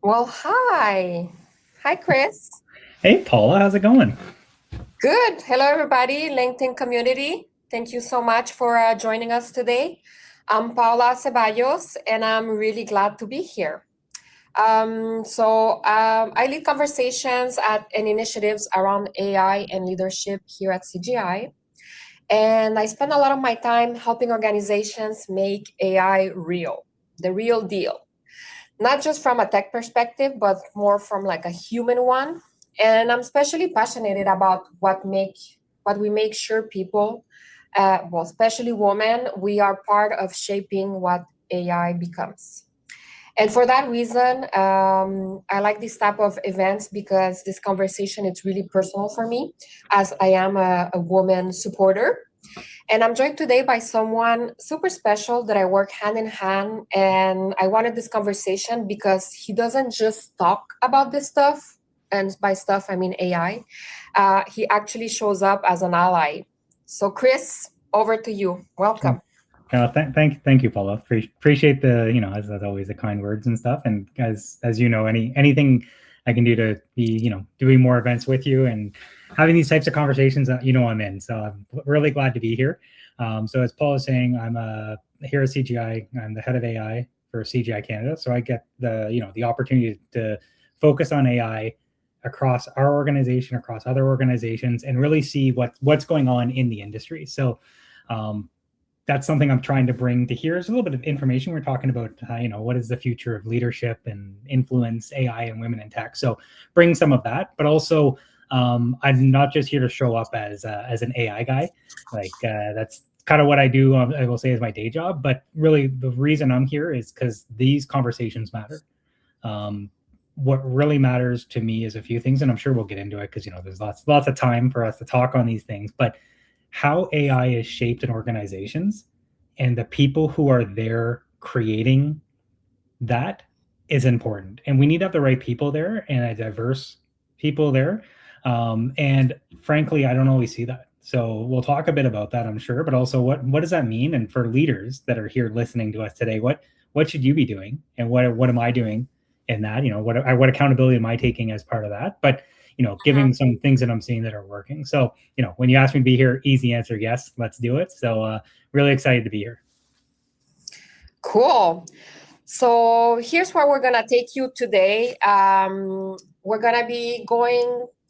Well, hi. Hi, Chris. Hey, Paula, how's it going? Good. Hello, everybody, LinkedIn community. Thank you so much for joining us today. I'm Paula Ceballos, and I'm really glad to be here. I lead conversations and initiatives around AI and leadership here at CGI. And I spend a lot of my time helping organizations make AI real, the real deal. Not just from a tech perspective, but more from like a human one. And I'm especially passionate about what we make sure people, especially women, we are part of shaping what AI becomes. And for that reason, I like this type of events because this conversation is really personal for me, as I am a woman supporter, and I'm joined today by someone super special that I work hand in hand. And I wanted this conversation because he doesn't just talk about this stuff. And by stuff, I mean AI. He actually shows up as an ally. So, Chris, over to you. Sure. Welcome. Thank you, Paula. Appreciate the, as always, the kind words and stuff. And as you know, anything I can do to be, doing more events with you and having these types of conversations, I'm in. So I'm really glad to be here. So as Paula is saying, I'm here at CGI. I'm the head of AI for CGI Canada. So I get the opportunity to focus on AI across our organization, across other organizations, and really see what's going on in the industry. So um, that's something I'm trying to bring to here is a little bit of information. We're talking about, what is the future of leadership and influence, AI and women in tech. So bring some of that, but also I'm not just here to show up as an AI guy. That's kind of what I do. I will say is my day job, but really the reason I'm here is because these conversations matter. What really matters to me is a few things, and I'm sure we'll get into it because there's lots of time for us to talk on these things, but how AI is shaped in organizations and the people who are there creating that is important. And we need to have the right people there and a diverse people there. And frankly, I don't always see that. So we'll talk a bit about that, I'm sure, but also what does that mean? And for leaders that are here listening to us today, what should you be doing? And what am I doing in that? What accountability am I taking as part of that? But giving some things that I'm seeing that are working. So, when you ask me to be here, easy answer, yes, let's do it. So really excited to be here. Cool. So here's where we're gonna take you today. We're gonna be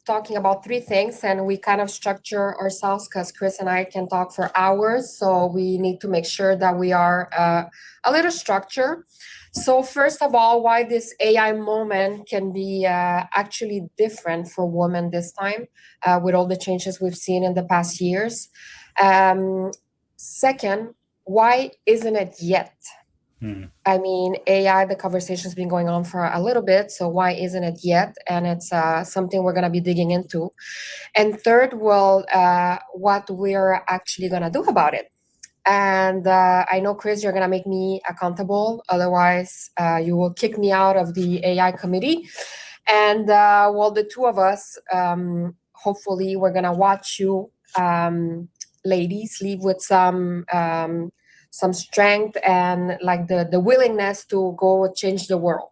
talking about three things, and we kind of structure ourselves because Chris and I can talk for hours. So we need to make sure that we are a little structured. So first of all, why this AI moment can be actually different for women this time, with all the changes we've seen in the past years. Um, Second, why isn't it yet? Hmm. I mean, AI, the conversation's been going on for a little bit, so why isn't it yet? And it's something we're going to be digging into. And third, what we're actually going to do about it. And I know, Chris, you're going to make me accountable. Otherwise, you will kick me out of the AI committee. And the two of us, hopefully, we're going to watch you, ladies, leave with some strength and like the willingness to go change the world.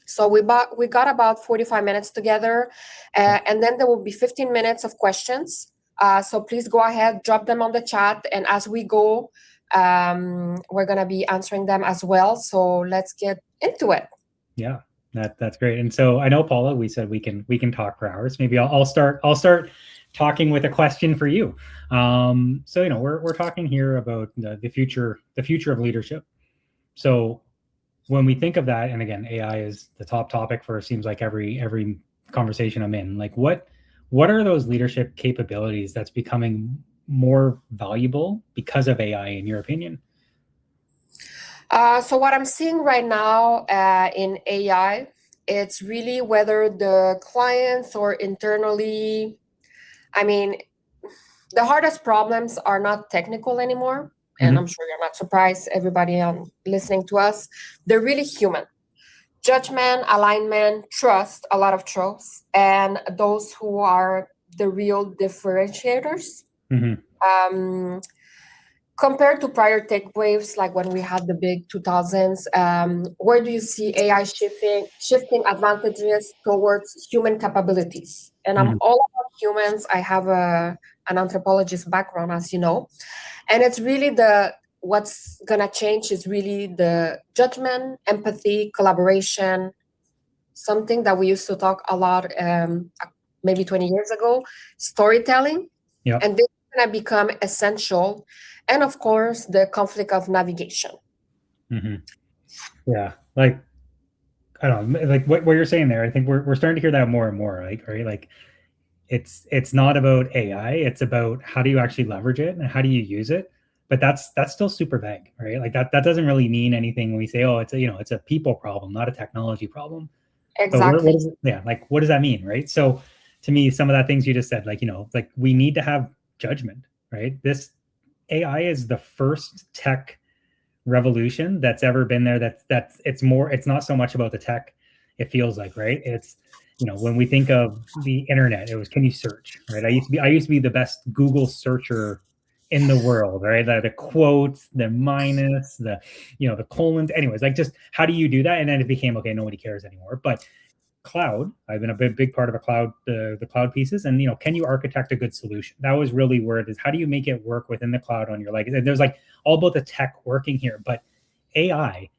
So we got about 45 minutes together, and then there will be 15 minutes of questions. So please go ahead, drop them on the chat, and as we go, we're gonna be answering them as well. So let's get into it. Yeah, that's great. And so I know, Paula, we said we can talk for hours. Maybe I'll start talking with a question for you. So we're talking here about the future of leadership. So when we think of that, and again, AI is the top topic for, it seems like, every conversation I'm in. Like what are those leadership capabilities that's becoming more valuable because of AI, in your opinion? So what I'm seeing right now in AI, it's really whether the clients or internally. I mean, the hardest problems are not technical anymore, and I'm Mm-hmm. sure you're not surprised, everybody listening to us. They're really human. Judgment, alignment, trust, a lot of trust, and those who are the real differentiators. Mm-hmm. Um, Compared to prior tech waves, like when we had the big 2000s, where do you see AI shifting advantages towards human capabilities? And I'm all about humans. I have an anthropologist background, as you know, and it's really what's gonna change is really the judgment, empathy, collaboration, something that we used to talk a lot, maybe 20 years ago, storytelling. Yeah. And this is going to become essential. And of course, the conflict of navigation. Yeah. Like, I don't know, like what you're saying there, I think we're starting to hear that more and more, like, right? Like it's not about AI, it's about how do you actually leverage it and how do you use it. But that's still super vague, right? Like that doesn't really mean anything when we say, oh, it's a, it's a people problem, not a technology problem. But Exactly. what is it? Yeah, like what does that mean, right? So to me, some of that things you just said, like, like we need to have judgment, right? This AI is the first tech revolution that's ever been there. It's not so much about the tech, it feels like, right? It's, when we think of the internet, it was, can you search, right? I used to be the best Google searcher in the world, right? The quotes, the minus, the colons, anyways, like, just how do you do that? And then it became, okay, nobody cares anymore. But cloud, I've been a big part of a cloud, the cloud pieces, and can you architect a good solution? That was really where it is. How do you make it work within the cloud on your, like, there's like all about the tech working here. But AI,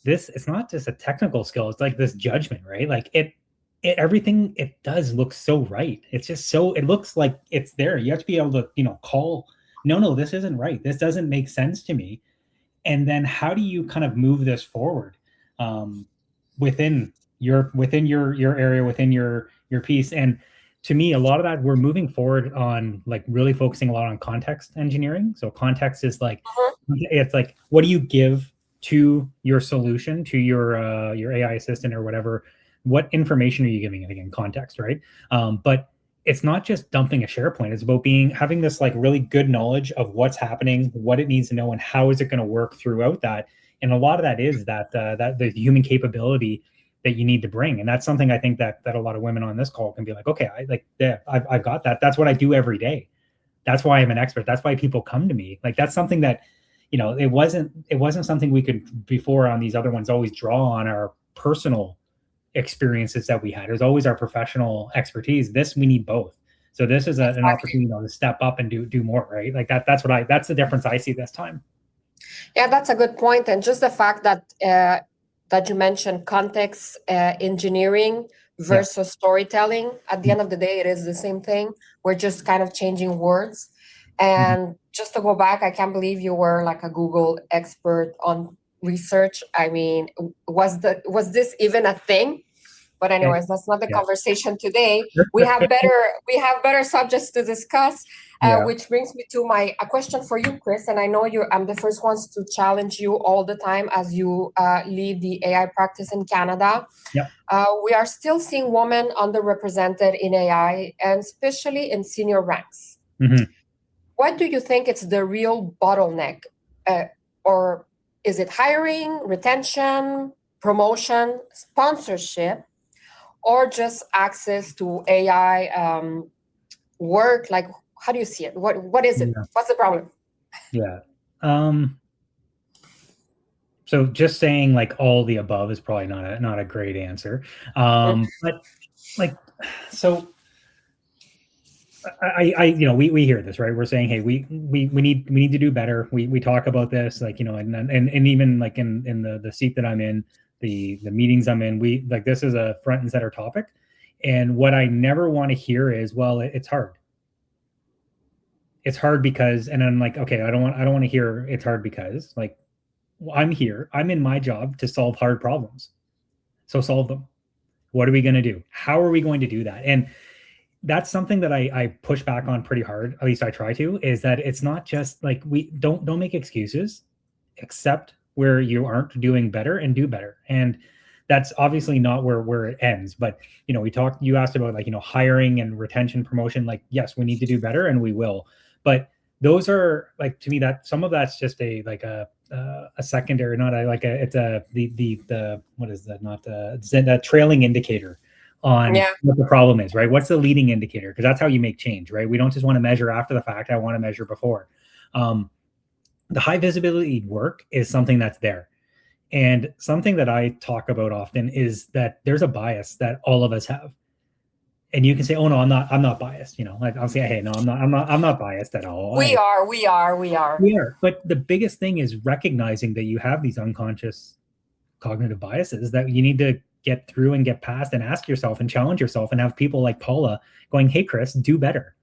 it's not just a technical skill, it's like this judgment, right? Like everything it does looks so right. It's just so, it looks like it's there. You have to be able to call, no, this isn't right, this doesn't make sense to me. And then how do you kind of move this forward within your area, within your piece? And to me, a lot of that, we're moving forward on, like, really focusing a lot on context engineering. So context is like, it's like, what do you give to your solution, to your AI assistant or whatever? What information are you giving it? Again, context, right? But it's not just dumping a SharePoint. It's about having this, like, really good knowledge of what's happening, what it needs to know, and how is it going to work throughout that. And a lot of that is that the human capability that you need to bring. And that's something I think that a lot of women on this call can be like, okay, I've got that. That's what I do every day. That's why I'm an expert. That's why people come to me. Like, that's something that, it wasn't something we could before on these other ones always draw on our personal experiences that we had. It was always our professional expertise. This, we need both. So this is an opportunity to step up and do more, right? Like that's the difference I see this time. Yeah, that's a good point. And just the fact that you mentioned context engineering versus storytelling. At the end of the day, it is the same thing. We're just kind of changing words. And just to go back, I can't believe you were like a Google expert on research. I mean, was this even a thing? But anyways, that's not the conversation today. We have better subjects to discuss, which brings me to a question for you, Chris. And I know I'm the first ones to challenge you all the time as you lead the AI practice in Canada. Yeah. We are still seeing women underrepresented in AI, and especially in senior ranks. What do you think is the real bottleneck? Or is it hiring, retention, promotion, sponsorship, or just access to AI work? Like, how do you see it? What is it? What's the problem? Yeah. So just saying like all the above is probably not a great answer. But like, so we hear this, right? We're saying, hey, we need to do better. We talk about this, like, and even like in the seat that I'm in, the meetings I'm in, we like, this is a front and center topic. And what I never want to hear is, well, it's hard. It's hard because, and I'm like, okay, I don't want to hear it's hard because, like, I'm here. I'm in my job to solve hard problems. So solve them. What are we going to do? How are we going to do that? And that's something that I push back on pretty hard. At least I try to, is that it's not just like, we don't make excuses, accept where you aren't doing better and do better. And that's obviously not where it ends. But, you asked about, like, hiring and retention, promotion. Like, yes, we need to do better and we will. But those are, like, to me, that some of that's just a secondary, not a, like a, it's a, the what is that? Not it's a trailing indicator on what the problem is, right? What's the leading indicator? Because that's how you make change, right? We don't just want to measure after the fact. I want to measure before. the high visibility work is something that's there. And something that I talk about often is that there's a bias that all of us have. And you can say, "Oh no, I'm not biased." Like I'll say, "Hey, no, I'm not biased at all." We are. We are. But the biggest thing is recognizing that you have these unconscious cognitive biases that you need to get through and get past and ask yourself and challenge yourself and have people like Paula going, "Hey, Chris, do better."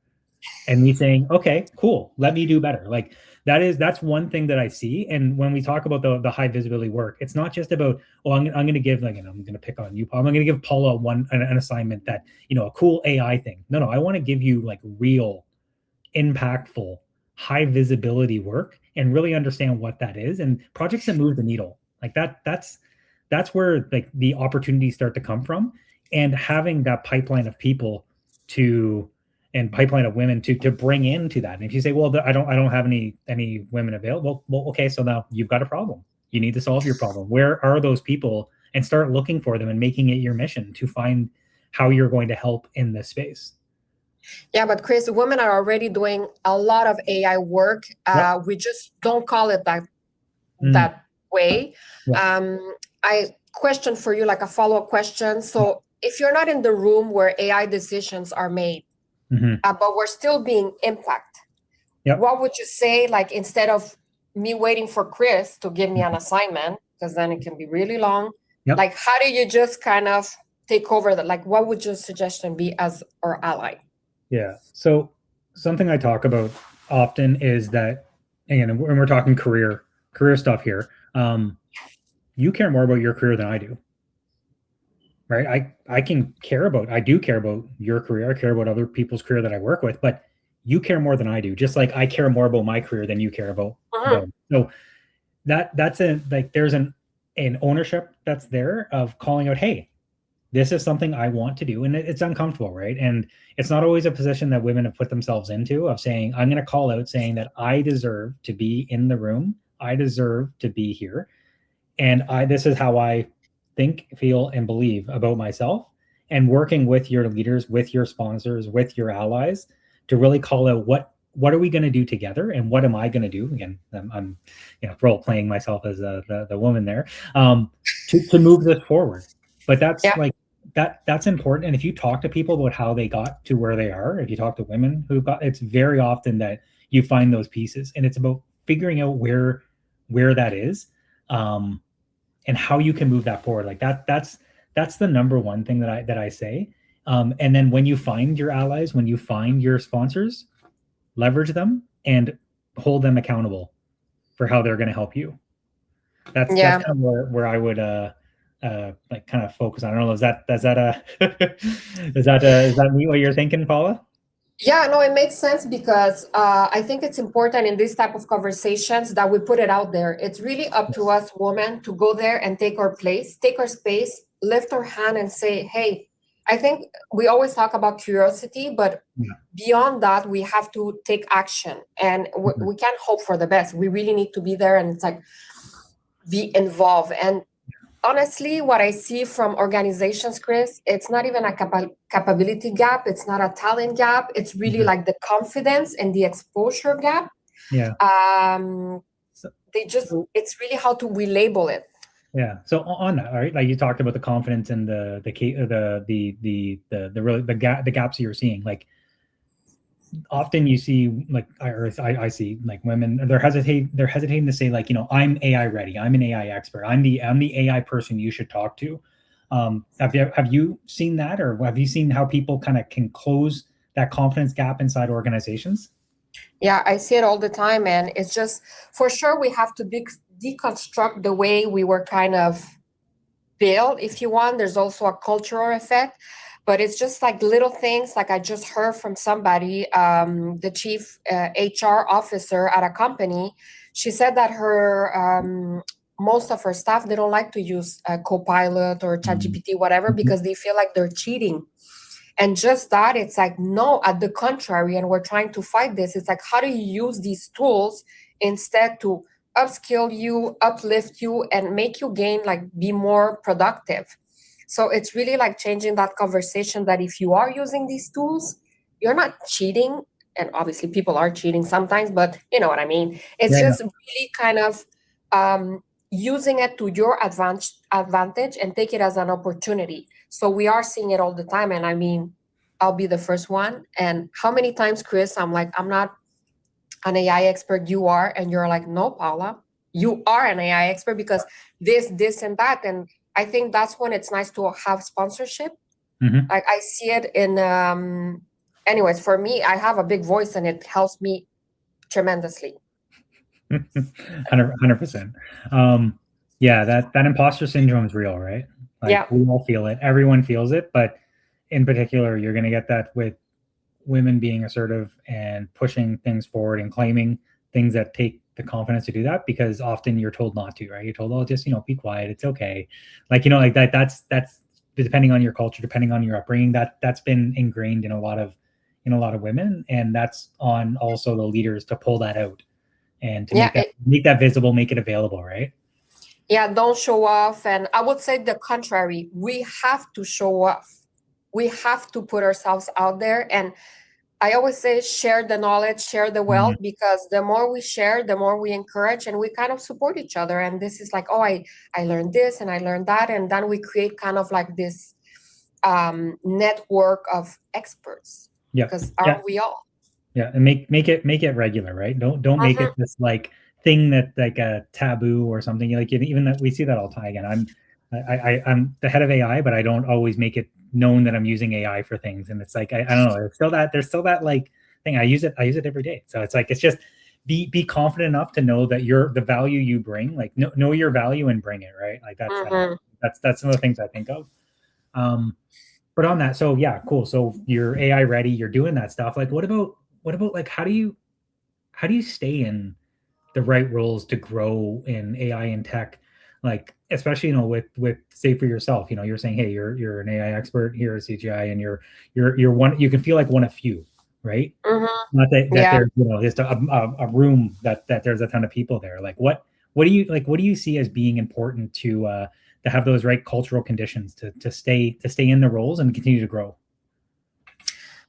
And me saying, "Okay, cool, let me do better." Like that's one thing that I see. And when we talk about the high visibility work, it's not just about, oh, I'm going to give, like, I'm going to pick on you, Paul. I'm going to give Paula an assignment that, a cool AI thing. No, I want to give you like real, impactful, high visibility work and really understand what that is, and projects that move the needle. Like that's where like the opportunities start to come from, and having that pipeline of people to and pipeline of women to bring into that. And if you say, well, I don't have any women available, well, okay, so now you've got a problem. You need to solve your problem. Where are those people? And start looking for them and making it your mission to find how you're going to help in this space. Yeah, but Chris, women are already doing a lot of AI work. Yep. We just don't call it that Mm. way. Yeah. I question for you, like a follow-up question. So if you're not in the room where AI decisions are made, Mm-hmm. But we're still being impacted, Yep. what would you say, like, instead of me waiting for Chris to give me an assignment, because then it can be really long, Yep. like, how do you just kind of take over that? Like, what would your suggestion be as our ally? Yeah. So something I talk about often is that, again, when we're talking career stuff here, you care more about your career than I do, right? I do care about your career. I care about other people's career that I work with, but you care more than I do. Just like I care more about my career than you care about them. So that's there's an ownership that's there of calling out, hey, this is something I want to do. And it's uncomfortable, right? And it's not always a position that women have put themselves into, of saying, I'm going to call out saying that I deserve to be in the room. I deserve to be here. And this is how I think, feel, and believe about myself. And working with your leaders, with your sponsors, with your allies to really call out what are we going to do together, and what am I going to do? Again, I'm role playing myself as the woman there, to move this forward. But that's Yeah. like that's important. And if you talk to people about how they got to where they are, if you talk to women who got, it's very often that you find those pieces, and it's about figuring out where that is, and how you can move that forward. Like that's the number one thing that I say. And then when you find your allies, when you find your sponsors, leverage them and hold them accountable for how they're going to help you. That's kind of where I would like kind of focus on. I don't know, is that is that me what you're thinking, Paula? Yeah, no, it makes sense, because I think it's important in this type of conversations that we put it out there. It's really up to us women to go there and take our place, take our space, lift our hand and say, hey, I think we always talk about curiosity, but beyond that, we have to take action, and we can't hope for the best. We really need to be there, and it's like, be involved. And honestly, what I see from organizations, Chris, it's not even a capability gap. It's not a talent gap. It's really like the confidence and the exposure gap. Yeah. It's really how to relabel it. Yeah. So on that, all right, like you talked about the confidence and the gaps you're seeing. Like often you see, like I see like women, they're hesitating to say, like, I'm AI ready. I'm an AI expert. I'm the AI person you should talk to. Have you seen that, or have you seen how people kind of can close that confidence gap inside organizations? Yeah, I see it all the time, and it's just, for sure, we have to deconstruct the way we were kind of built, if you want. There's also a cultural effect, but it's just like little things. Like, I just heard from somebody, the chief HR officer at a company. She said that her most of her staff, they don't like to use Copilot or ChatGPT, whatever, because they feel like they're cheating. And just that, it's like, no, at the contrary, and we're trying to fight this. It's like, how do you use these tools instead to upskill you, uplift you, and make you gain, like, be more productive? So it's really like changing that conversation, that if you are using these tools, you're not cheating. and obviously people are cheating sometimes, but you know what I mean. It's Yeah, just really kind of using it to your advantage and take it as an opportunity. So we are seeing it all the time, and I mean, I'll be the first one. And how many times, Chris, I'm like, I'm not an AI expert, you are, and you're like, no, Paula, you are an AI expert because this, and that. And I think that's when it's nice to have sponsorship. mm-hmm. Like I see it in anyways, for me, I have a big voice and it helps me tremendously. 100%. Yeah, that imposter syndrome is real, right? Like Yeah. we all feel it. Everyone feels it, but in particular, you're going to get that with women being assertive and pushing things forward and claiming things that take the confidence to do that, because often you're told not to, right? You're told, oh, just, be quiet. It's okay. Like, like that, that's depending on your culture, depending on your upbringing, that's been ingrained in a lot of women. And that's on also the leaders to pull that out and to Yeah. make that visible, make it available, right? Yeah. Don't show off. And I would say the contrary. We have to show off. We have to put ourselves out there. And I always say share the knowledge, share the wealth, because the more we share, the more we encourage and we kind of support each other. And this is like, oh, I learned this and I learned that. And then we create kind of like this network of experts. Yeah. Because aren't we all? Yeah. And make it regular, right? Don't make it this like thing that like a taboo or something. Like even that we see that all the time. Again, I'm the head of AI, but I don't always make it known that I'm using AI for things. And it's like I don't know. There's still that like thing. I use it every day. So it's like it's just be confident enough to know that the value you bring. Like know your value and bring it, right? Like that's some of the things I think of. But on that, so yeah, cool. So you're AI ready. You're doing that stuff. Like what about like how do you stay in the right roles to grow in AI and tech, like especially with say for yourself, you're saying, hey, you're an AI expert here at CGI, and you're one, you can feel like one of few, right? Not that there's just a room that there's a ton of people there. Like what do you see as being important to have those right cultural conditions to stay in the roles and continue to grow?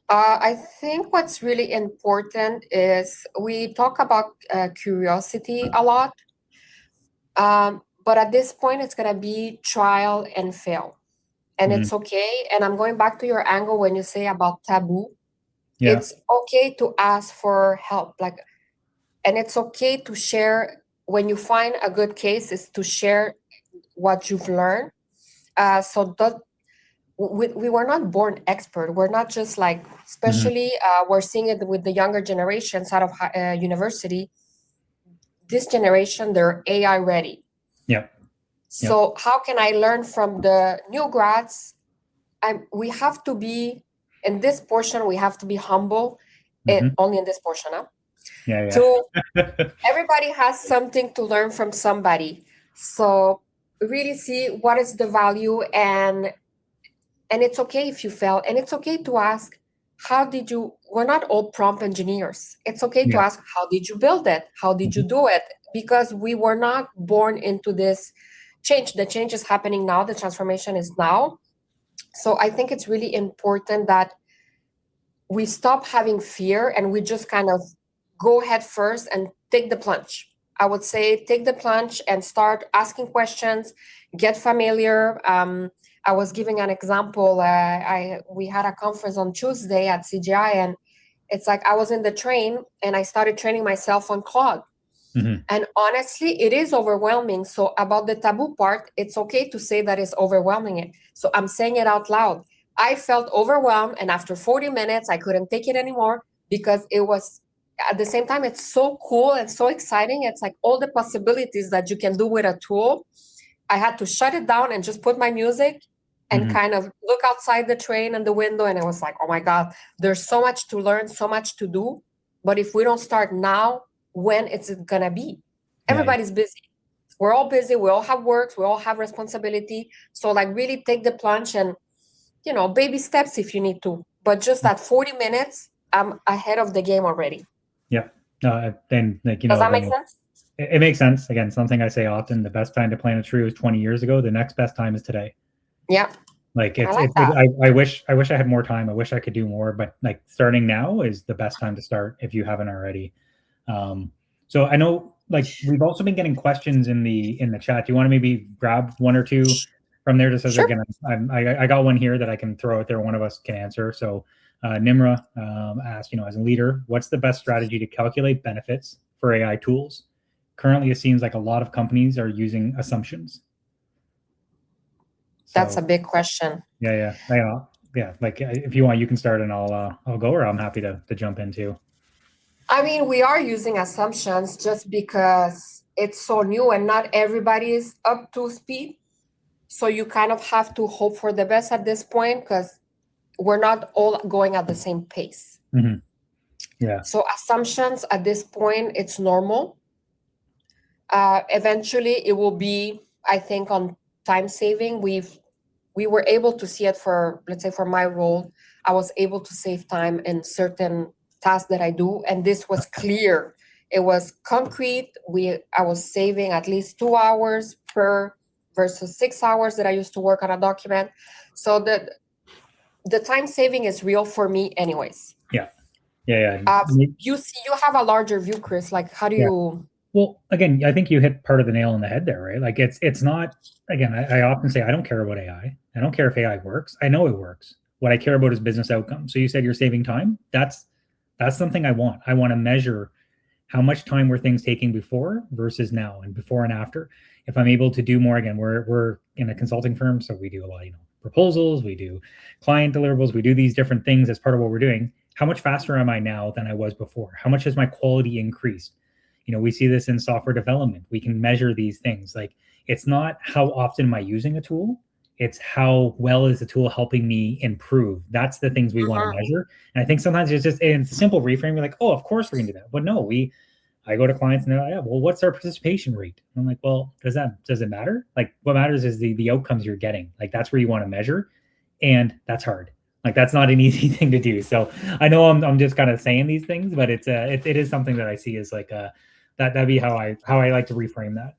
I think what's really important is we talk about curiosity a lot, but at this point, it's going to be trial and fail. And it's okay. And I'm going back to your angle when you say about taboo. Yeah. It's okay to ask for help. And it's okay to share when you find a good case, is to share what you've learned. We were not born expert. We're not just like, especially we're seeing it with the younger generations out of university. This generation, they're AI ready. Yeah. So how can I learn from the new grads? We have to be in this portion. We have to be humble, and only in this portion, huh? Yeah. So everybody has something to learn from somebody. So really see what is the value, and it's okay if you fail, and it's okay to ask, we're not all prompt engineers. It's okay to ask, how did you build it? How did you do it? Because we were not born into this change. The change is happening now. The transformation is now. So I think it's really important that we stop having fear and we just kind of go head first and take the plunge. I would say take the plunge and start asking questions, get familiar. I was giving an example. We had a conference on Tuesday at CGI, and it's like I was in the train and I started training myself on Claude. And honestly, it is overwhelming. So about the taboo part, it's okay to say that it's overwhelming. So I'm saying it out loud. I felt overwhelmed, and after 40 minutes, I couldn't take it anymore, because it was, at the same time, it's so cool and so exciting. It's like all the possibilities that you can do with a tool. I had to shut it down and just put my music and kind of look outside the train and the window. And I was like, oh my God, there's so much to learn, so much to do. But if we don't start now, when is it gonna be? Everybody's busy. We're all busy. We all have works. We all have responsibility. So like really take the plunge and, baby steps if you need to. But just that 40 minutes, I'm ahead of the game already. Yeah. Then like, Does that make sense? It makes sense. Again, something I say often, the best time to plant a tree was 20 years ago. The next best time is today. Yeah. Like I like that. I wish I had more time. I wish I could do more, but like starting now is the best time to start if you haven't already. So I know like we've also been getting questions in the chat. Do you want to maybe grab one or two from there? Just as Sure. again, I got one here that I can throw out there. One of us can answer. So Nimra asked, as a leader, what's the best strategy to calculate benefits for AI tools? Currently, it seems like a lot of companies are using assumptions. That's So a big question. yeah. Like if you want, you can start and I'll go, or I'm happy to jump in too. I mean, we are using assumptions just because it's so new and not everybody is up to speed. So you kind of have to hope for the best at this point because we're not all going at the same pace. Mm-hmm. Yeah. So assumptions at this point, it's normal. Eventually, it will be, I think, on time saving. We were able to see it for, let's say, for my role, I was able to save time in certain tasks that I do, and this was clear. It was concrete. I was saving at least 2 hours per versus 6 hours that I used to work on a document. So the time saving is real for me, anyways. Yeah. You have a larger view, Chris. Like, how do you? Well, again, I think you hit part of the nail on the head there, right? Like it's not, again, I often say I don't care about AI. I don't care if AI works. I know it works. What I care about is business outcomes. So you said you're saving time. That's something I want. I want to measure how much time were things taking before versus now, and before and after. If I'm able to do more, again, we're in a consulting firm, so we do a lot, proposals, we do client deliverables, we do these different things as part of what we're doing. How much faster am I now than I was before? How much has my quality increased? We see this in software development. We can measure these things. Like, it's not how often am I using a tool, it's how well is the tool helping me improve. That's the things we want to measure. And I think sometimes it's a simple reframe. You're like, oh, of course we're gonna do that. But no, I go to clients and they're like, yeah, well, what's our participation rate? And I'm like, well, does it matter? Like, what matters is the outcomes you're getting. Like, that's where you want to measure. And that's hard. Like, that's not an easy thing to do. So I know I'm just kind of saying these things, but it is something that I see as like that'd be how I like to reframe that.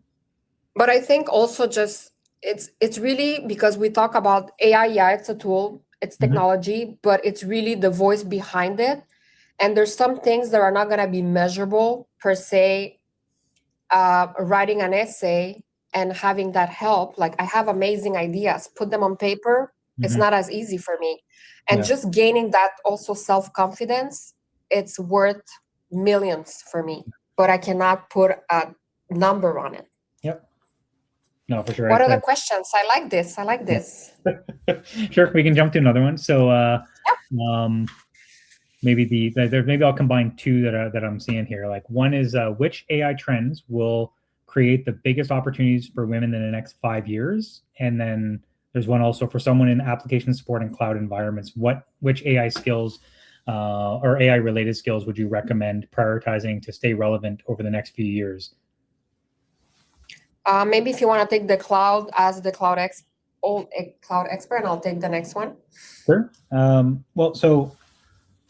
But I think also just it's really because we talk about AI. Yeah, it's a tool, it's technology, but it's really the voice behind it. And there's some things that are not going to be measurable per se. Writing an essay and having that help, like I have amazing ideas, put them on paper. It's not as easy for me. And just gaining that also self-confidence, it's worth millions for me, but I cannot put a number on it. Yep. No, for sure. What are the questions? I like this. Sure, we can jump to another one. So maybe maybe I'll combine two that I'm seeing here. Like, one is which AI trends will create the biggest opportunities for women in the next 5 years? And then there's one also for someone in application support and cloud environments. Which AI skills or AI related skills would you recommend prioritizing to stay relevant over the next few years? Maybe if you want to take the cloud as the cloud expert, and I'll take the next one. Sure. Well, so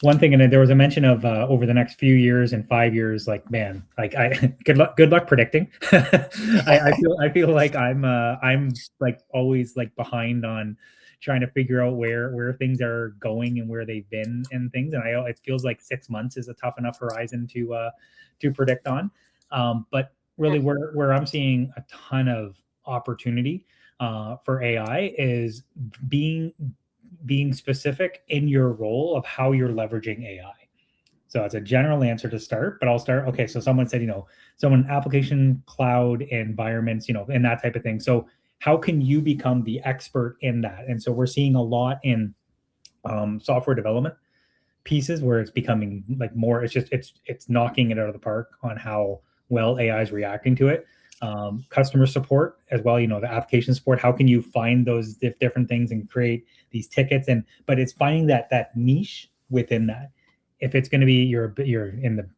one thing, and there was a mention of over the next few years and 5 years. Like, man, like good luck predicting. I feel like I'm like always like behind on trying to figure out where things are going and where they've been and things. And it feels like 6 months is a tough enough horizon to predict on. But really, where I'm seeing a ton of opportunity for AI is being specific in your role of how you're leveraging AI. So it's a general answer to start, but I'll start. Okay, so someone said, someone application cloud environments, and that type of thing. So how can you become the expert in that? And so we're seeing a lot in software development pieces where it's becoming like more. It's knocking it out of the park on how well AI is reacting to it. Customer support as well, the application support. How can you find those different things and create these tickets? But it's finding that niche within that. If it's going to be you're in the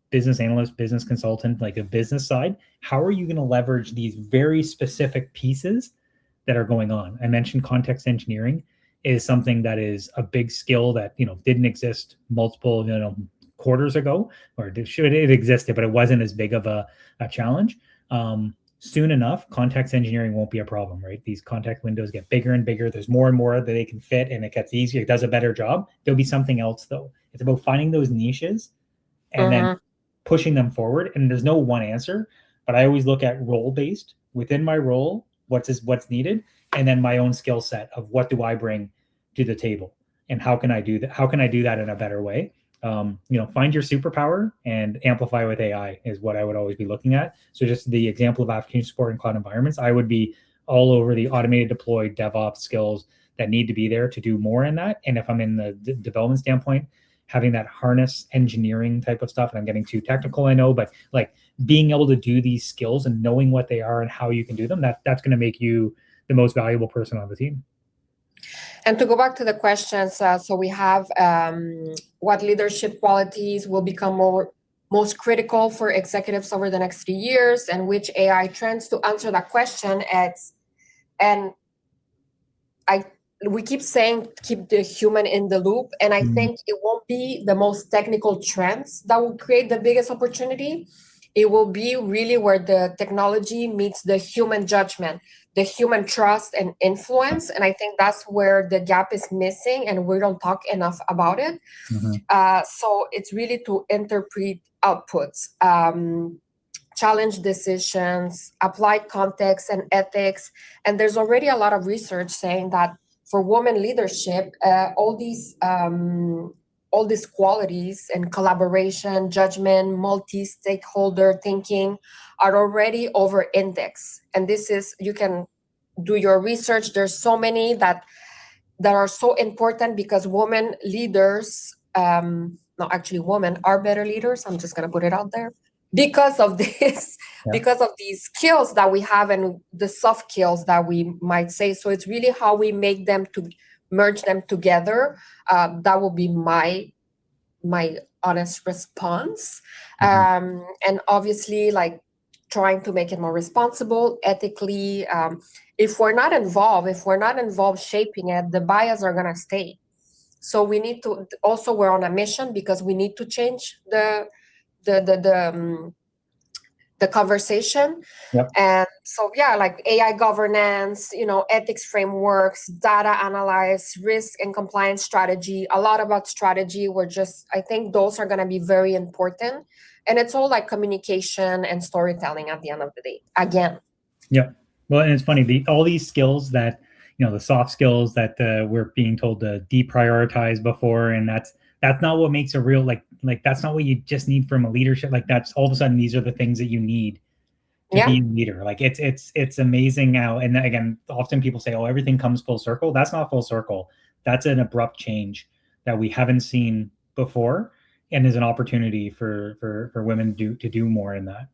business analyst, business consultant, like a business side, how are you going to leverage these very specific pieces that are going on? I mentioned context engineering is something that is a big skill that didn't exist multiple quarters ago, or it existed, but it wasn't as big of a challenge. soon enough, context engineering won't be a problem, right? These context windows get bigger and bigger. There's more and more that they can fit, and it gets easier. It does a better job. There'll be something else, though. It's about finding those niches and then pushing them forward. And there's no one answer, but I always look at role-based. Within my role, what's needed, and then my own skill set of what do I bring to the table, and how can I do that? How can I do that in a better way? Find your superpower and amplify with AI is what I would always be looking at. So just the example of application support in cloud environments, I would be all over the automated deployed DevOps skills that need to be there to do more in that. And if I'm in the development standpoint, having that harness engineering type of stuff, and I'm getting too technical, I know, but like being able to do these skills and knowing what they are and how you can do them, that's going to make you the most valuable person on the team. And to go back to the questions, so we have what leadership qualities will become most critical for executives over the next 3 years, and which AI trends. To answer that question, we keep saying keep the human in the loop, and I think it won't be the most technical trends that will create the biggest opportunity. It will be really where the technology meets the human judgment, the human trust and influence. And I think that's where the gap is missing, and we don't talk enough about it. So it's really to interpret outputs, challenge decisions, apply context and ethics. And there's already a lot of research saying that for women leadership, all these qualities and collaboration, judgment, multi-stakeholder thinking are already over-indexed. And this is, you can do your research. There's so many that are so important because women leaders, women are better leaders. I'm just going to put it out there. Because of this, because of these skills that we have and the soft skills that we might say. So it's really how we make them to merge them together. That will be my honest response. And obviously, like trying to make it more responsible, ethically. If we're not involved shaping it, the bias are gonna stay. So we need to also, we're on a mission because we need to change the conversation. And so like AI governance, ethics frameworks, data analyze, risk and compliance strategy, a lot about strategy. I think those are going to be very important, and it's all like communication and storytelling at the end of the day again. Well, and it's funny, all these skills that the soft skills that we're being told to deprioritize before, and that's not what makes a real like that's not what you just need from a leadership. Like that's all of a sudden these are the things that you need to be a leader. Like it's amazing how, and again, often people say, oh, everything comes full circle. That's not full circle. That's an abrupt change that we haven't seen before, and is an opportunity for women to do more in that.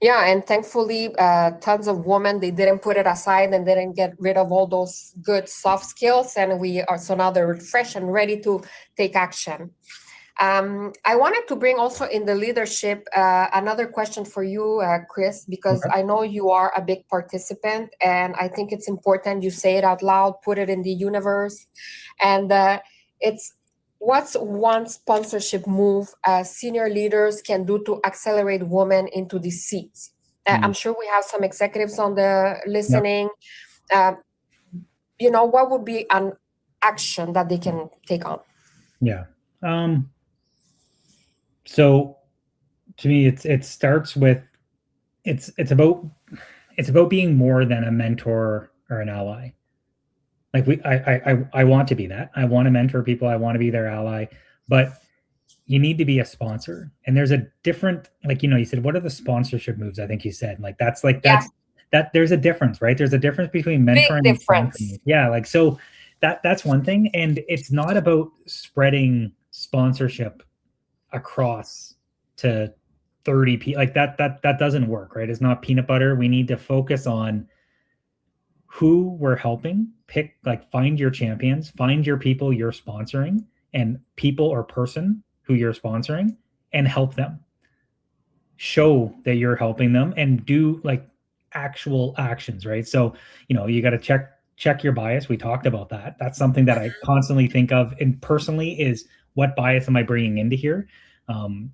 Yeah, and thankfully, tons of women, they didn't put it aside and didn't get rid of all those good soft skills. And so now they're fresh and ready to take action. I wanted to bring also in the leadership another question for you, Chris, because I know you are a big participant, and I think it's important you say it out loud, put it in the universe. And what's one sponsorship move senior leaders can do to accelerate women into these seats? I'm sure we have some executives on the listening. What would be an action that they can take on? So to me, it starts with it's about being more than a mentor or an ally. Like I want to be that. I want to mentor people. I want to be their ally, but you need to be a sponsor. And there's a different, you said, what are the sponsorship moves? I think you said that's there's a difference, right? There's a difference between mentoring and sponsoring. Yeah. So that's one thing. And it's not about spreading sponsorship across to 30 people. Like that doesn't work, right? It's not peanut butter. We need to focus on who we're helping, find your champions, find your people you're sponsoring, and people or person who you're sponsoring, and help them. Show that you're helping them and do actual actions, right? So, you got to check your bias. We talked about that. That's something that I constantly think of, and personally is, what bias am I bringing into here?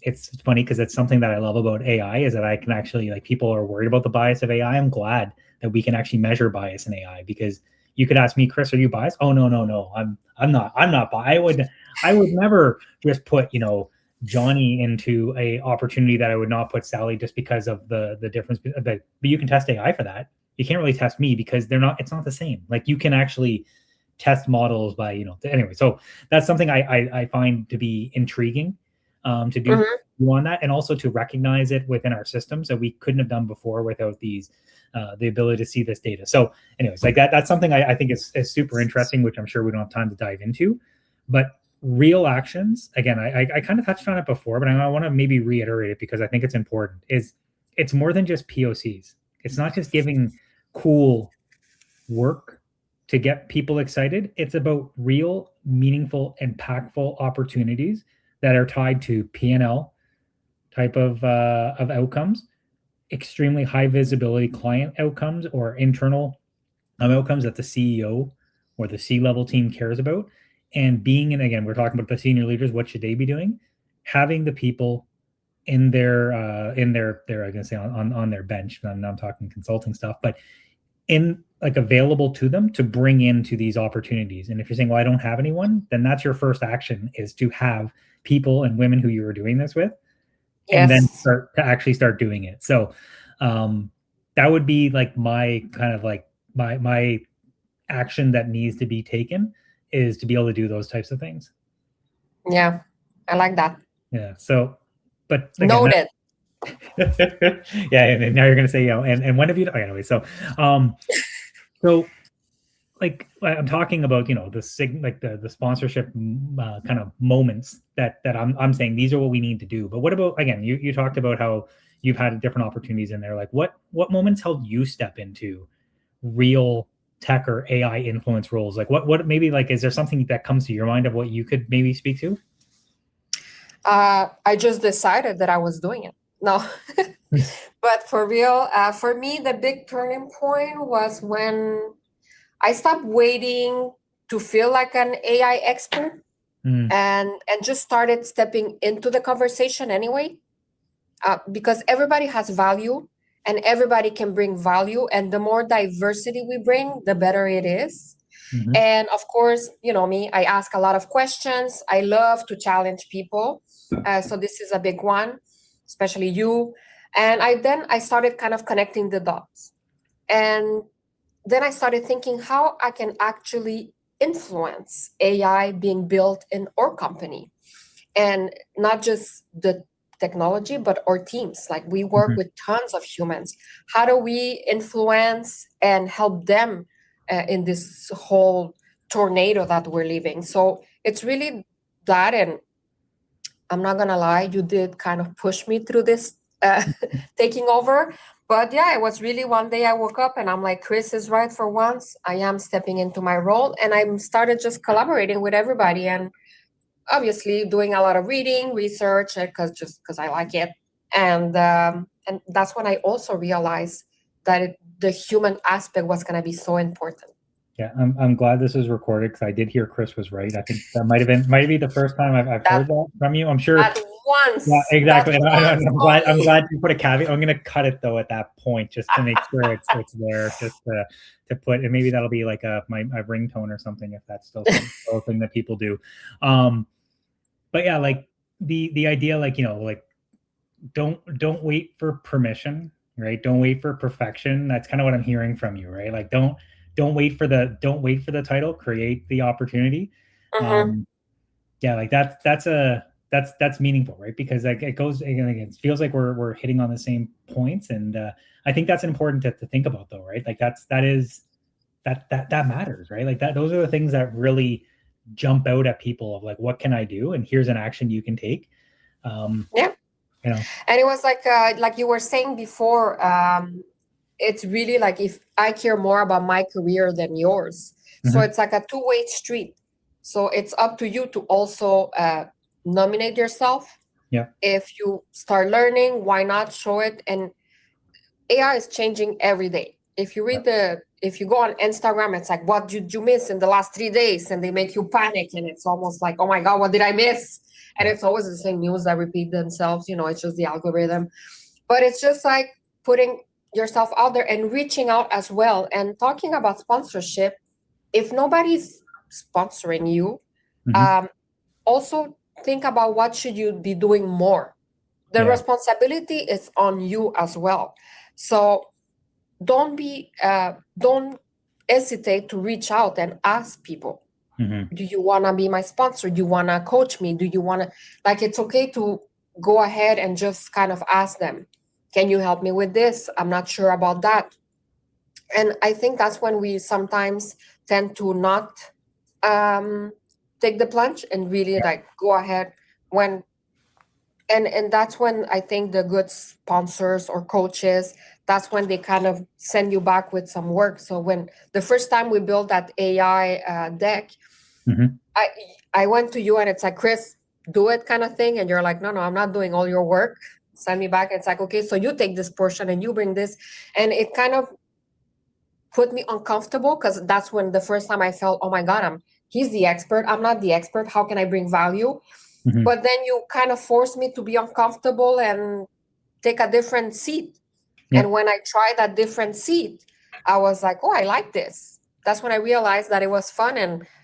It's funny because it's something that I love about AI is that I can actually, like, people are worried about the bias of AI. I'm glad that we can actually measure bias in AI, because you could ask me, Chris, are you biased? Oh, no, I'm not biased. I would never just put, Johnny into a opportunity that I would not put Sally, just because of the difference. But you can test AI for that. You can't really test me because it's not the same. Like, you can actually test models by, anyway. So that's something I find to be intriguing, to do on that, and also to recognize it within our systems that we couldn't have done before without the ability to see this data. So anyways, like that's something I think is super interesting, which I'm sure we don't have time to dive into. But real actions, again, I kind of touched on it before, but I want to maybe reiterate it because I think it's important, is it's more than just POCs. It's not just giving cool work to get people excited. It's about real, meaningful, impactful opportunities that are tied to P&L type of outcomes, extremely high visibility client outcomes or internal outcomes that the CEO or the C-level team cares about. And being, and again, we're talking about the senior leaders, what should they be doing? Having the people in their I can say on their bench. I'm talking consulting stuff, but in, like, available to them to bring into these opportunities. And if you're saying, well, I don't have anyone, then that's your first action, is to have people and women who you are doing this with, and then Yes. start doing it. So that would be like my kind of like my action that needs to be taken, is to be able to do those types of things. Yeah, I like that. Yeah. So, but again, Noted. yeah, and now you're going to say, and when have you? Anyway, so like, I'm talking about, the sponsorship kind of moments that I'm saying these are what we need to do. But what about, again, you talked about how you've had different opportunities in there. Like, what moments helped you step into real tech or AI influence roles? Like, what maybe, like, is there something that comes to your mind of what you could maybe speak to? I just decided that I was doing it. No, but for real, for me, the big turning point was when I stopped waiting to feel like an AI expert, and just started stepping into the conversation anyway, because everybody has value and everybody can bring value, and the more diversity we bring, the better it is. Mm-hmm. And of course, you know me, I ask a lot of questions. I love to challenge people. So this is a big one, especially you. And I started kind of connecting the dots. And then I started thinking how I can actually influence AI being built in our company. And not just the technology, but our teams. Like, we work with tons of humans. How do we influence and help them in this whole tornado that we're living? So it's really that. And I'm not gonna lie, you did kind of push me through this taking over. But yeah, it was really one day I woke up and I'm like, Chris is right for once. I am stepping into my role, and I started just collaborating with everybody, and obviously doing a lot of reading, research, because I like it. And that's when I also realized that the human aspect was going to be so important. Yeah, I'm glad this is recorded, because I did hear Chris was right. I think that might be the first time I've heard that from you. I'm sure. At once. Yeah, exactly. And I'm glad only. you put a caveat. I'm gonna cut it though at that point, just to make sure it's there, just to put, and maybe that'll be like my ringtone or something, if that's still a thing that people do. But yeah, like the idea, like, like, don't wait for permission, right? Don't wait for perfection. That's kind of what I'm hearing from you, right? Like, don't wait for the title, create the opportunity. Mm-hmm. Yeah, like that's meaningful, right? Because, like, it goes, again, it feels like we're hitting on the same points, and I think that's important to think about, though, right? Like, that matters, right? Like, those are the things that really jump out at people, of like, what can I do, and here's an action you can take. Yeah. And it was like you were saying before, it's really like, if I care more about my career than yours. So it's like a two-way street. So it's up to you to also nominate yourself. Yeah. If you start learning, why not show it? And AI is changing every day. If you read if you go on Instagram, it's like, what did you miss in the last 3 days? And they make you panic, and it's almost like, oh my God, what did I miss? And it's always the same news that repeat themselves. It's just the algorithm. But it's just like putting yourself out there and reaching out as well. And talking about sponsorship, if nobody's sponsoring you, also think about what should you be doing more. The responsibility is on you as well. So don't hesitate to reach out and ask people, do you want to be my sponsor? Do you want to coach me? Do you want to, it's okay to go ahead and just kind of ask them, can you help me with this? I'm not sure about that. And I think that's when we sometimes tend to not take the plunge and really go ahead and that's when I think the good sponsors or coaches, that's when they kind of send you back with some work. So when the first time we built that AI deck, I went to you and it's like, Chris, do it kind of thing. And you're like, no, I'm not doing all your work. Send me back. It's like, okay, so you take this portion and you bring this. And it kind of put me uncomfortable because that's when the first time I felt, oh my God, he's the expert. I'm not the expert. How can I bring value? But then you kind of forced me to be uncomfortable and take a different seat. And when I tried that different seat, I was like, oh, I like this. That's when I realized that it was fun.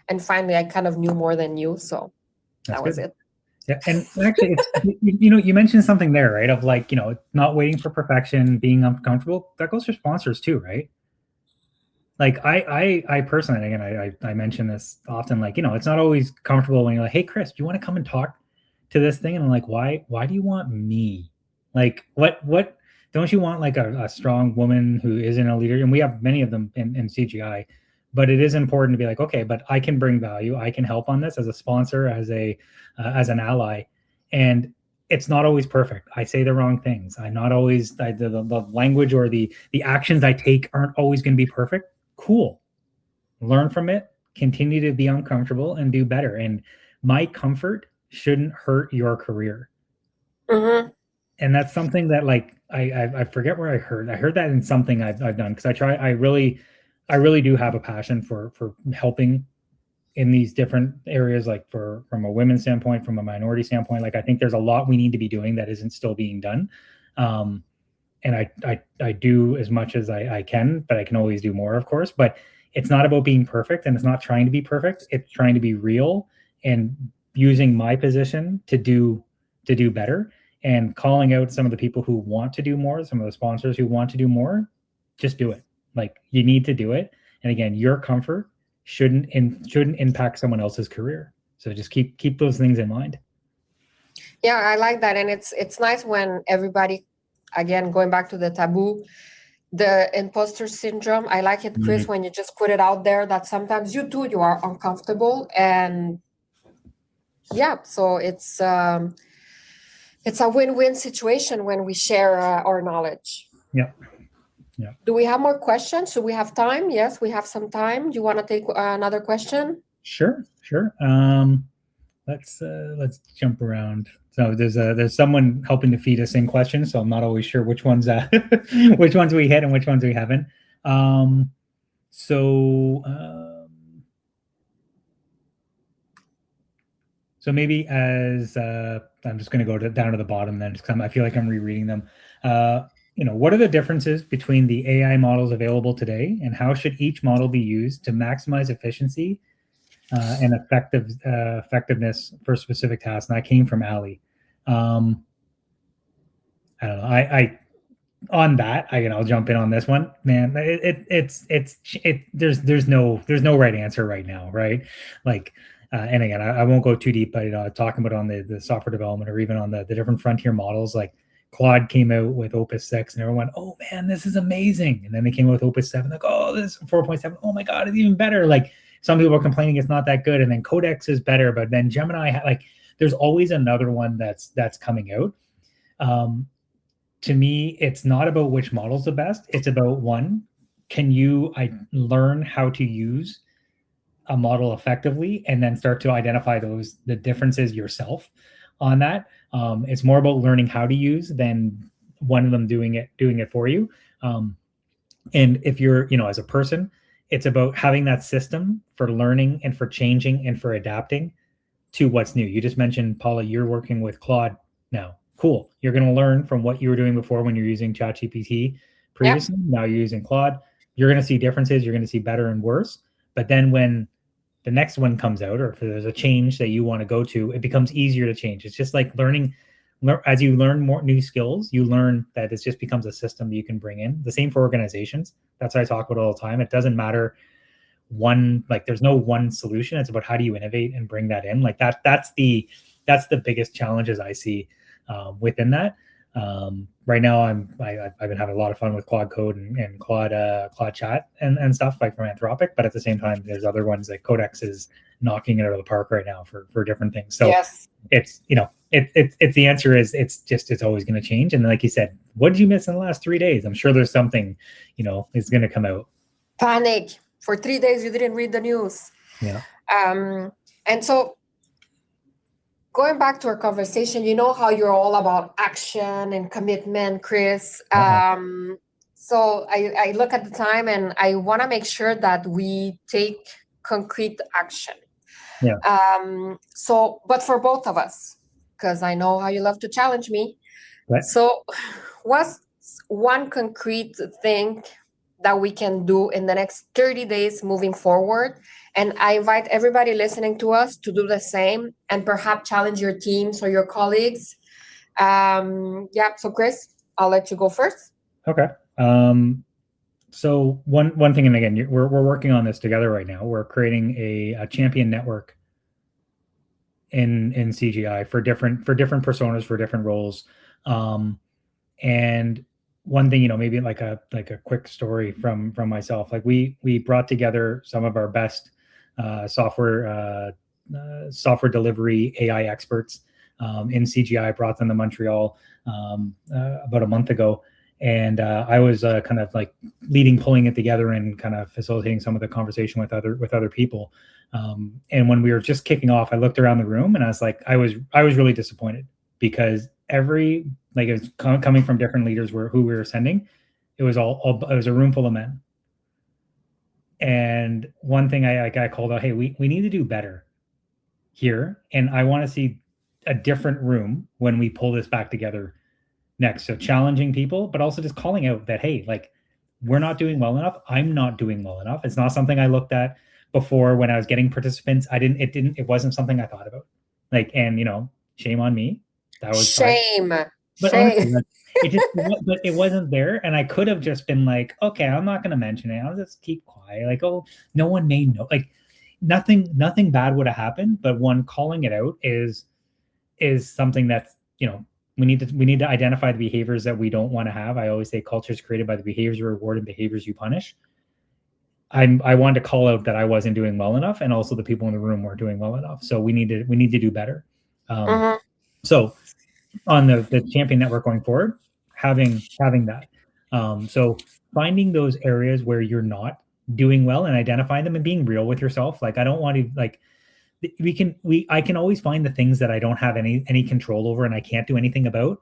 And finally, I kind of knew more than you. So that was it. Yeah. And actually, you mentioned something there, right? Of not waiting for perfection, being uncomfortable. That goes for sponsors too, right? Like I personally, again, I mention this often, it's not always comfortable when you're like, hey, Chris, do you want to come and talk to this thing? And I'm like, why do you want me? Like, what don't you want a strong woman who isn't a leader? And we have many of them in CGI, but it is important to be like, okay, but I can bring value. I can help on this as a sponsor, as an ally. And it's not always perfect. I say the wrong things. I'm not always, the language or the actions I take aren't always going to be perfect. Cool. Learn from it, continue to be uncomfortable and do better. And my comfort shouldn't hurt your career. And that's something that I forget where I heard that in something I've done. Cause I really do have a passion for helping in these different areas, from a women's standpoint, from a minority standpoint. I think there's a lot we need to be doing that isn't still being done. And I do as much as I can, but I can always do more, of course. But it's not about being perfect, and it's not trying to be perfect. It's trying to be real and using my position to do better, and calling out some of the people who want to do more, some of the sponsors who want to do more. Just do it. You need to do it. And again, your comfort shouldn't impact someone else's career. So just keep those things in mind. Yeah, I like that. And it's nice when everybody, again, going back to the taboo, the imposter syndrome. I like it, Chris, when you just put it out there that sometimes you are uncomfortable. And so it's a win-win situation when we share our knowledge. Yeah. Do we have more questions? Do we have time? Yes, we have some time. Do you want to take another question? Sure. Let's jump around. So there's someone helping to feed us in questions, so I'm not always sure which ones which ones we hit and which ones we haven't. So maybe as I'm just going to go down to the bottom then, because I feel like I'm rereading them. What are the differences between the AI models available today, and how should each model be used to maximize efficiency and effectiveness for specific tasks? And that came from Ally. I don't know. I on that, I'll jump in on this one, man. There's no right answer right now, right? And again, I won't go too deep, but talking about on the software development or even on the different frontier models, Claude came out with Opus 6 and everyone went, oh man, this is amazing. And then they came out with Opus 7, oh, this is 4.7. Oh my God, it's even better. Some people are complaining it's not that good. And then Codex is better, but then Gemini, there's always another one that's coming out. To me, it's not about which model's the best. It's about, one, can you learn how to use a model effectively and then start to identify the differences yourself on that. It's more about learning how to use than one of them doing it for you. And if you're, as a person, it's about having that system for learning and for changing and for adapting to what's new. You just mentioned, Paula, you're working with Claude now. Cool. You're going to learn from what you were doing before when you're using ChatGPT previously. Yep. Now you're using Claude. You're going to see differences. You're going to see better and worse. But then when the next one comes out, or if there's a change that you want to go to, it becomes easier to change. It's just like learning. As you learn more new skills, you learn that it just becomes a system that you can bring in. The same for organizations. That's what I talk about all the time. It doesn't matter there's no one solution. It's about how do you innovate and bring that in. Like that's the biggest challenges I see within that. Right now I've been having a lot of fun with Claude Code and Claude Chat and stuff like from Anthropic, but at the same time there's other ones like Codex is knocking it out of the park right now for different things. So yes. It's it's the answer is it's always going to change. And like you said, what did you miss in the last 3 days? I'm sure there's something is going to come out. Panic. For 3 days, you didn't read the news. Yeah. And so going back to our conversation, you know how you're all about action and commitment, Chris. So I look at the time and I want to make sure that we take concrete action. Yeah. But for both of us, because I know how you love to challenge me. Right. So what's one concrete thing that we can do in the next 30 days moving forward? And I invite everybody listening to us to do the same and perhaps challenge your teams or your colleagues. So Chris, I'll let you go first. Okay. So one thing, and again, we're working on this together right now. We're creating a champion network in CGI for different personas, for different roles. And one thing, maybe like a quick story from myself. Like we brought together some of our best software delivery AI experts in CGI. Brought them to Montreal about a month ago, and I was kind of like pulling it together and kind of facilitating some of the conversation with other people. And when we were just kicking off, I looked around the room and I was like, I was really disappointed because it was coming from different leaders who we were sending. It was it was a room full of men. And one thing I called out, hey, we need to do better here. And I want to see a different room when we pull this back together next. So challenging people, but also just calling out that, hey, like we're not doing well enough. I'm not doing well enough. It's not something I looked at before when I was getting participants. It wasn't something I thought about. Shame on me. That was shame. But shame. Honestly, it wasn't there, and I could have just been like, okay, I'm not going to mention it. I'll just keep quiet. Like, oh, no one may know. Like, nothing bad would have happened. But calling it out is something that's we need to identify the behaviors that we don't want to have. I always say culture is created by the behaviors you reward and behaviors you punish. I wanted to call out that I wasn't doing well enough, and also the people in the room weren't doing well enough. So we need to do better. So on the champion network going forward, having that. So finding those areas where you're not doing well and identifying them and being real with yourself. Like I don't want to I can always find the things that I don't have any control over and I can't do anything about.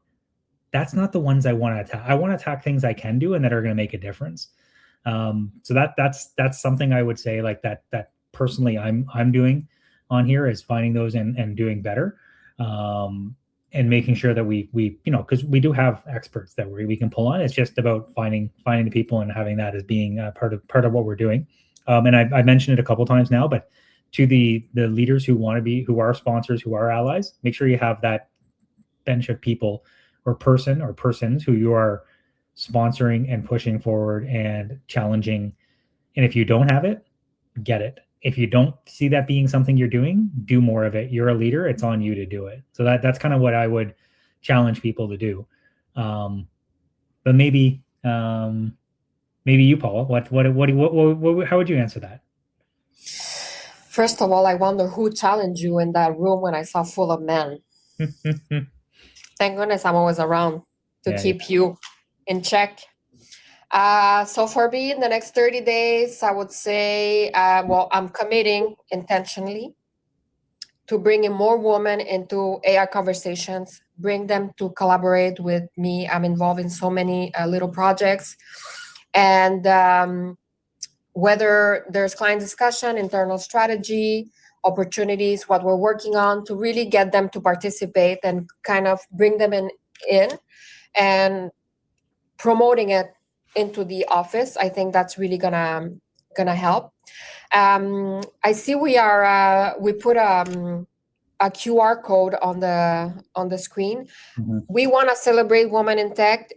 That's not the ones I want to attack. I want to attack things I can do and that are going to make a difference. So that's something I would say like that personally I'm doing on here is finding those and doing better. And making sure that we because we do have experts that we can pull on. It's just about finding the people and having that as being part of what we're doing. And I mentioned it a couple of times now, but to the leaders who are sponsors, who are allies, make sure you have that bench of people or persons who you are sponsoring and pushing forward and challenging. And if you don't have it, get it. If you don't see that being something you're doing, do more of it. You're a leader. It's on you to do it. So that's kind of what I would challenge people to do. But maybe you, Paul, how would you answer that? First of all, I wonder who challenged you in that room when I saw full of men. Thank goodness I'm always around to keep you in check. So for me, in the next 30 days, I would say, I'm committing intentionally to bringing more women into AI conversations, bring them to collaborate with me. I'm involved in so many little projects. and whether there's client discussion, internal strategy, opportunities, what we're working on, to really get them to participate and kind of bring them in and promoting it into the office. I think that's really gonna help. I see we put a QR code on the screen. Mhm. We want to celebrate women in tech.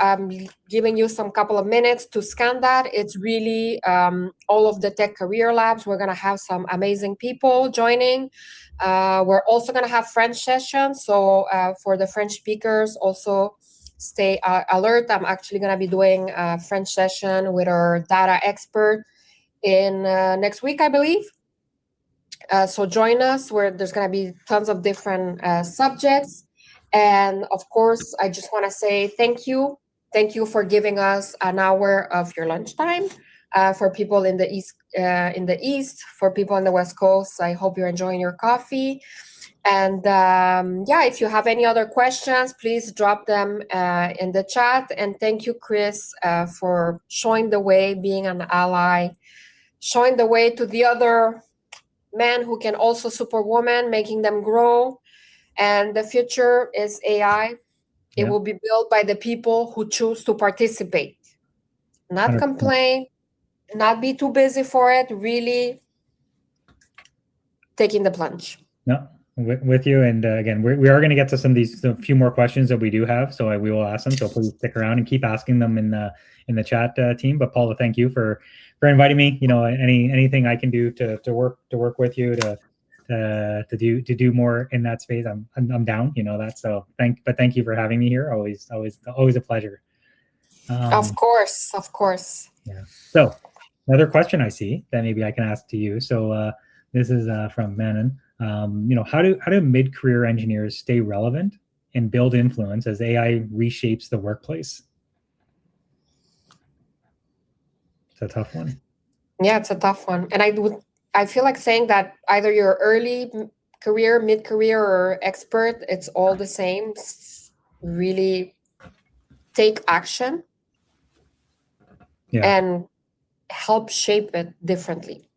I'm giving you some couple of minutes to scan that. It's really all of the tech career labs. We're going to have some amazing people joining. We're also going to have French sessions. So for the French speakers, also stay alert. I'm actually going to be doing a French session with our data expert in next week, I believe. So join us, where there's going to be tons of different subjects. And of course, I just want to say thank you. Thank you for giving us an hour of your lunchtime. For people in the east, for people on the West Coast, I hope you're enjoying your coffee. And if you have any other questions, please drop them in the chat. And thank you, Chris, for showing the way, being an ally, showing the way to the other men who can also support women, making them grow. And the future is AI. It will be built by the people who choose to participate, not 100%. complain, not be too busy for it, really taking the plunge. No, with you. And again, we are going to get to some of these, a few more questions that we do have. So we will ask them. So please stick around and keep asking them in the chat team. But Paula, thank you for inviting me. Anything I can do to work with you to do more in that space, I'm down. That. So thank you for having me here. Always a pleasure. Of course. Yeah. So another question I see that maybe I can ask to you. So this is from Manon. How do mid-career engineers stay relevant and build influence as AI reshapes the workplace? It's a tough one. Yeah, it's a tough one. And I feel like saying that either you're early career, mid-career, or expert, it's all the same. Really take action and help shape it differently.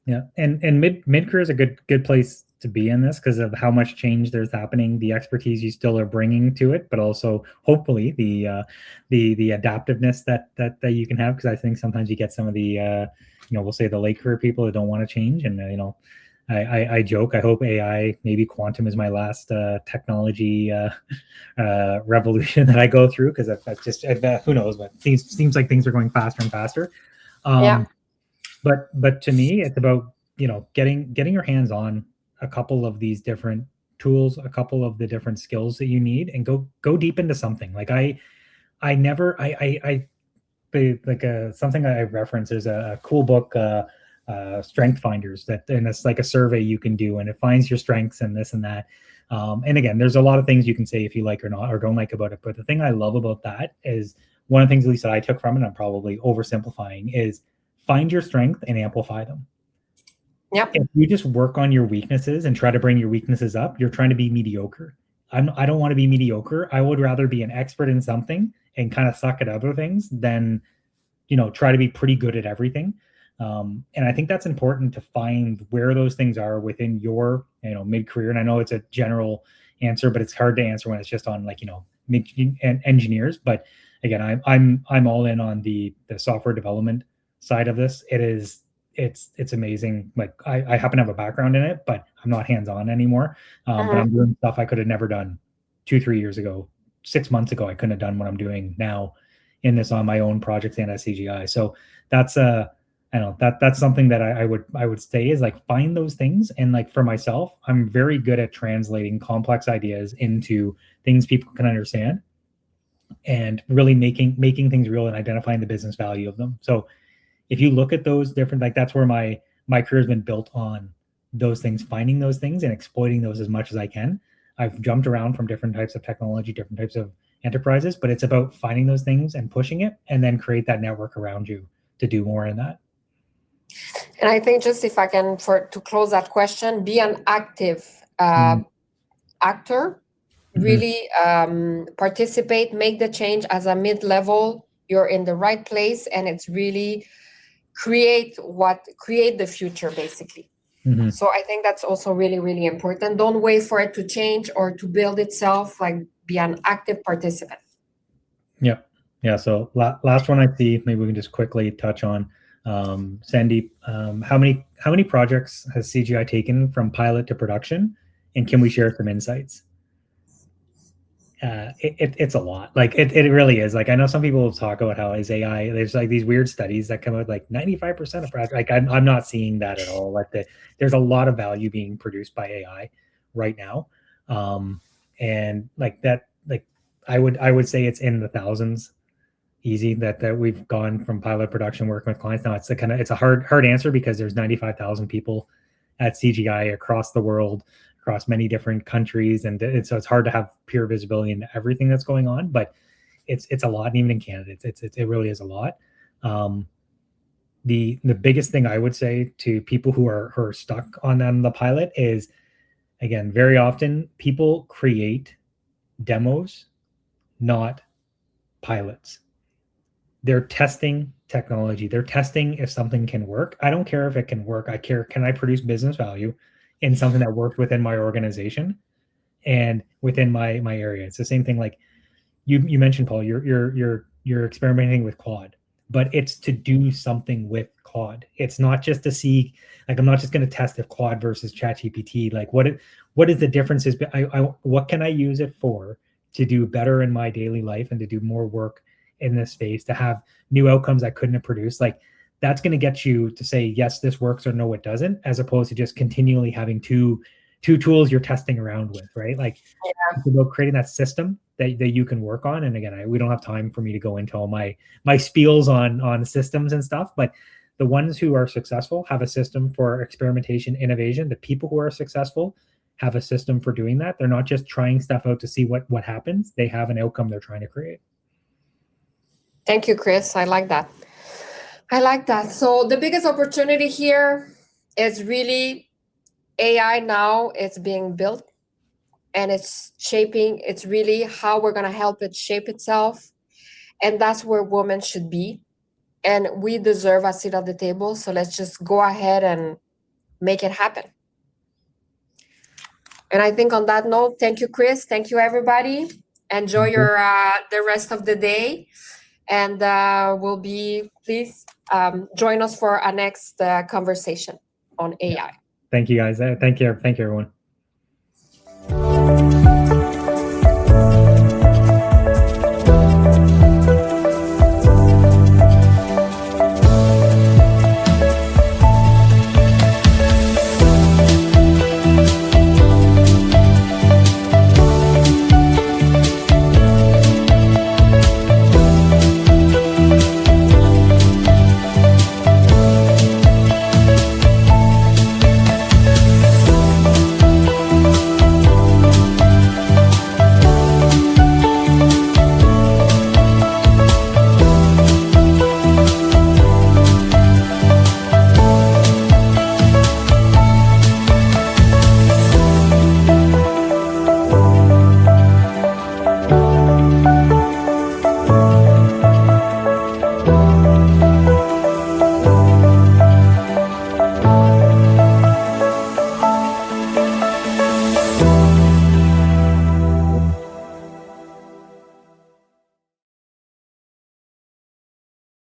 Yeah, and mid-career is a good place to be in this because of how much change there's happening, the expertise you still are bringing to it, but also hopefully the adaptiveness that you can have. Because I think sometimes you get some of the we'll say the late career people that don't want to change, and I joke, I hope AI, maybe quantum is my last technology revolution that I go through, because that's just who knows, but it seems like things are going faster and faster. But to me, it's about getting your hands on a couple of these different tools, a couple of the different skills that you need, and go deep into something. Like something I reference is a cool book, Strength Finders, and it's like a survey you can do, and it finds your strengths and this and that. And again, there's a lot of things you can say if you like or not or don't like about it. But the thing I love about that is, one of the things, at least, that I took from it, I'm probably oversimplifying, is find your strength and amplify them. Yep. If you just work on your weaknesses and try to bring your weaknesses up, you're trying to be mediocre. I don't want to be mediocre. I would rather be an expert in something and kind of suck at other things than, try to be pretty good at everything. And I think that's important to find where those things are within your, mid-career. And I know it's a general answer, but it's hard to answer when it's just on mid engineers. But again, I'm all in on the software development side of this. It's amazing. Like I happen to have a background in it, but I'm not hands-on anymore. But I'm doing stuff I could have never done 2-3 years ago, 6 months ago. I couldn't have done what I'm doing now in this on my own projects and at CGI. So that's that's something that I would say is, like, find those things. And like for myself, I'm very good at translating complex ideas into things people can understand, and really making things real and identifying the business value of them. So if you look at those different, like, that's where my career has been built on, those things, finding those things and exploiting those as much as I can. I've jumped around from different types of technology, different types of enterprises, but it's about finding those things and pushing it, and then create that network around you to do more in that. And I think, just if I can, to close that question, be an active actor, really participate, make the change as a mid-level you're in the right place, and it's really create the future, basically. Mm-hmm. So I think that's also really, really important. Don't wait for it to change or to build itself. Like, be an active participant. Yeah. Yeah. So last one I see, maybe we can just quickly touch on. Sandy, how many projects has CGI taken from pilot to production, and can we share some insights? It's a lot. Like it really is. Like I know some people talk about how is AI. There's like these weird studies that come out like 95% of projects. Like I'm not seeing that at all. Like there's a lot of value being produced by AI right now, and like that. Like I would say it's in the thousands, easy that we've gone from pilot production working with clients. Now it's a hard answer because there's 95,000 people at CGI across the world, across many different countries, and so it's hard to have pure visibility into everything that's going on. But it's a lot, and even in Canada, it really is a lot. The biggest thing I would say to people who are stuck on the pilot is, again, very often people create demos, not pilots. They're testing technology. They're testing if something can work. I don't care if it can work. I care, can I produce business value in something that works within my organization and within my area? It's the same thing. Like you mentioned, Paul, you're experimenting with Claude, but it's to do something with Claude. It's not just to see, like, I'm not just going to test if Claude versus ChatGPT, like what is the differences? What can I use it for to do better in my daily life and to do more work in this space, to have new outcomes I couldn't have produced? Like that's going to get you to say, yes, this works, or no, it doesn't, as opposed to just continually having two tools you're testing around with, right? Like it's about creating that system that you can work on. And again, we don't have time for me to go into all my spiels on systems and stuff, but the ones who are successful have a system for experimentation, innovation. The people who are successful have a system for doing that. They're not just trying stuff out to see what happens. They have an outcome they're trying to create. Thank you, Chris. I like that. So the biggest opportunity here is really AI now. It's being built and it's shaping. It's really how we're going to help it shape itself. And that's where women should be. And we deserve a seat at the table. So let's just go ahead and make it happen. And I think on that note, thank you, Chris. Thank you, everybody. Enjoy your the rest of the day. And please join us for our next conversation on AI. Thank you, guys. Thank you, everyone.